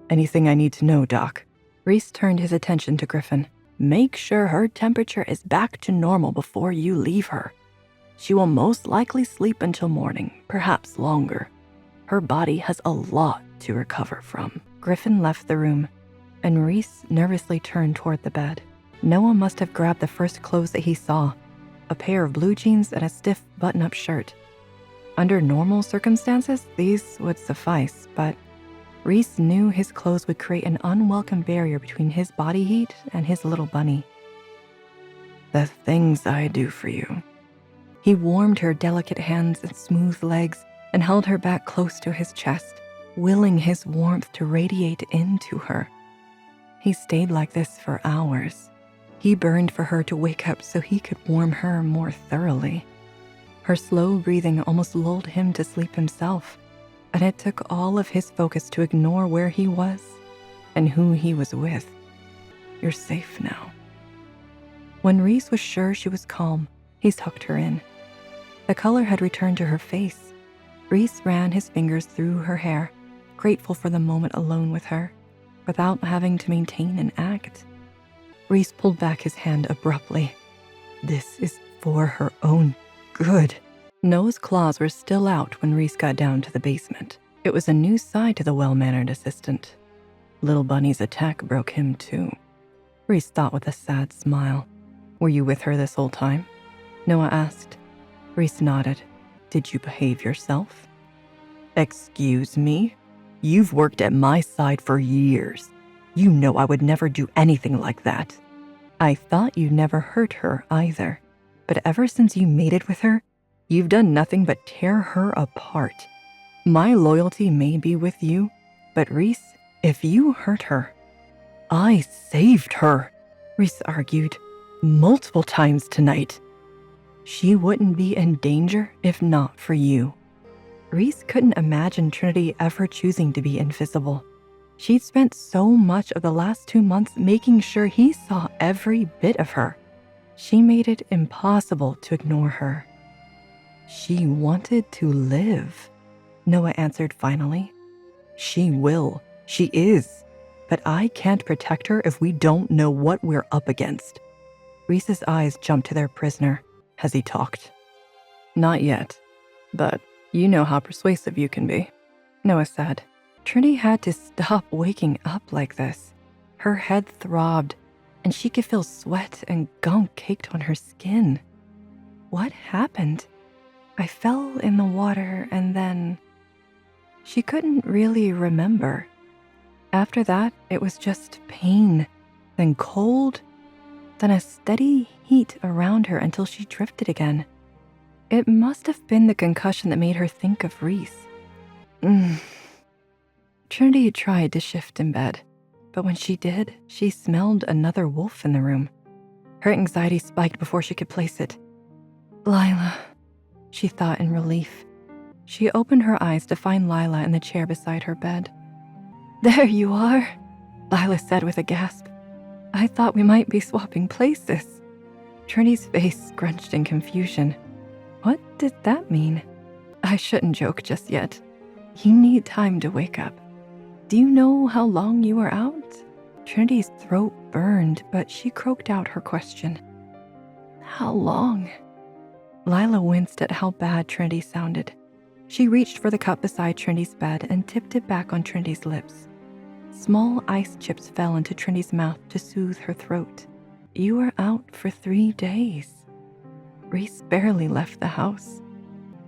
Anything I need to know, Doc? Rhys turned his attention to Griffin. Make sure her temperature is back to normal before you leave her. She will most likely sleep until morning, perhaps longer. Her body has a lot to recover from. Griffin left the room, and Rhys nervously turned toward the bed. Noah must have grabbed the first clothes that he saw, a pair of blue jeans and a stiff button-up shirt. Under normal circumstances, these would suffice, but Rhys knew his clothes would create an unwelcome barrier between his body heat and his little bunny. The things I do for you. He warmed her delicate hands and smooth legs and held her back close to his chest, willing his warmth to radiate into her. He stayed like this for hours. He burned for her to wake up so he could warm her more thoroughly. Her slow breathing almost lulled him to sleep himself, and it took all of his focus to ignore where he was and who he was with. You're safe now. When Rhys was sure she was calm, he tucked her in. The color had returned to her face. Rhys ran his fingers through her hair, grateful for the moment alone with her, without having to maintain an act. Rhys pulled back his hand abruptly. This is for her own good. Noah's claws were still out when Rhys got down to the basement. It was a new side to the well-mannered assistant. Little Bunny's attack broke him too. Rhys thought with a sad smile. Were you with her this whole time? Noah asked. Rhys nodded. Did you behave yourself? Excuse me? You've worked at my side for years. You know I would never do anything like that. I thought you never hurt her either. But ever since you mated with her, you've done nothing but tear her apart. My loyalty may be with you, but Rhys, if you hurt her, I saved her, Rhys argued, multiple times tonight. She wouldn't be in danger if not for you. Rhys couldn't imagine Trinity ever choosing to be invisible. She'd spent so much of the last 2 months making sure he saw every bit of her. She made it impossible to ignore her. She wanted to live, Noah answered finally. She will. She is. But I can't protect her if we don't know what we're up against. Rhys's eyes jumped to their prisoner. Has he talked? Not yet, but you know how persuasive you can be, Noah said. Trinity had to stop waking up like this. Her head throbbed, and she could feel sweat and gunk caked on her skin. What happened? I fell in the water and then... She couldn't really remember. After that, it was just pain, then cold, then a steady heat around her until she drifted again. It must have been the concussion that made her think of Reece. Trinity tried to shift in bed, but when she did, she smelled another wolf in the room. Her anxiety spiked before she could place it. Lyla, she thought in relief. She opened her eyes to find Lyla in the chair beside her bed. There you are, Lyla said with a gasp. I thought we might be swapping places. Trinity's face scrunched in confusion. What did that mean? I shouldn't joke just yet. You need time to wake up. Do you know how long you were out? Trinity's throat burned, but she croaked out her question. How long? Lyla winced at how bad Trinity sounded. She reached for the cup beside Trinity's bed and tipped it back on Trinity's lips. Small ice chips fell into Trinity's mouth to soothe her throat. You were out for 3 days. Reece barely left the house.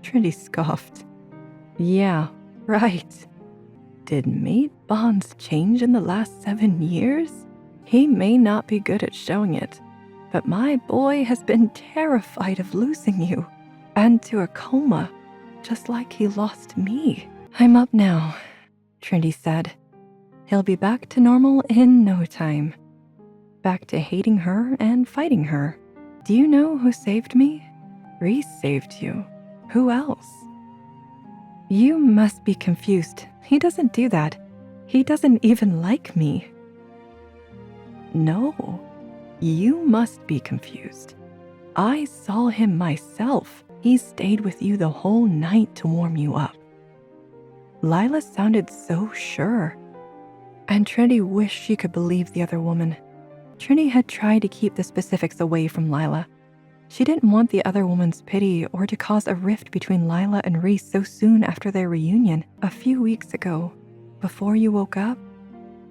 Trinity scoffed. Yeah, right. Did mate bonds change in the last 7 years? He may not be good at showing it, but my boy has been terrified of losing you, and to a coma, just like he lost me. I'm up now, Trinity said. He'll be back to normal in no time. Back to hating her and fighting her. Do you know who saved me? Reece saved you. Who else? You must be confused. He doesn't do that. He doesn't even like me. No, you must be confused. I saw him myself. He stayed with you the whole night to warm you up. Lyla sounded so sure. And Trinity wished she could believe the other woman. Trinity had tried to keep the specifics away from Lyla. She didn't want the other woman's pity or to cause a rift between Lyla and Reece so soon after their reunion. A few weeks ago, before you woke up,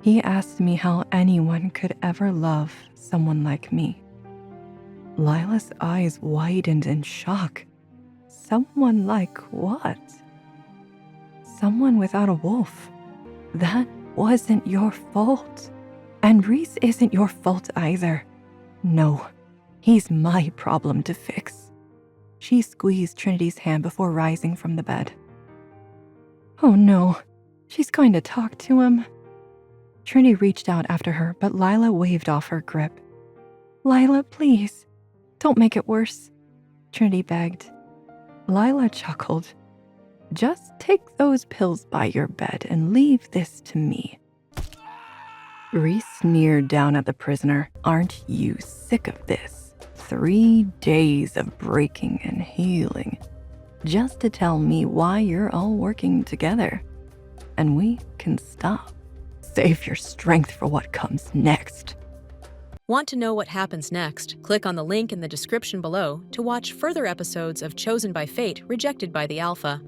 he asked me how anyone could ever love someone like me. Lila's eyes widened in shock. Someone like what? Someone without a wolf. That wasn't your fault. And Reece isn't your fault either. No, he's my problem to fix. She squeezed Trinity's hand before rising from the bed. Oh no, she's going to talk to him. Trinity reached out after her, but Lyla waved off her grip. Lyla, please, don't make it worse, Trinity begged. Lyla chuckled. Just take those pills by your bed and leave this to me. Reece sneered down at the prisoner. Aren't you sick of this? 3 days of breaking and healing, just to tell me why you're all working together. And we can stop. Save your strength for what comes next. Want to know what happens next? Click on the link in the description below to watch further episodes of Chosen by Fate, Rejected by the Alpha.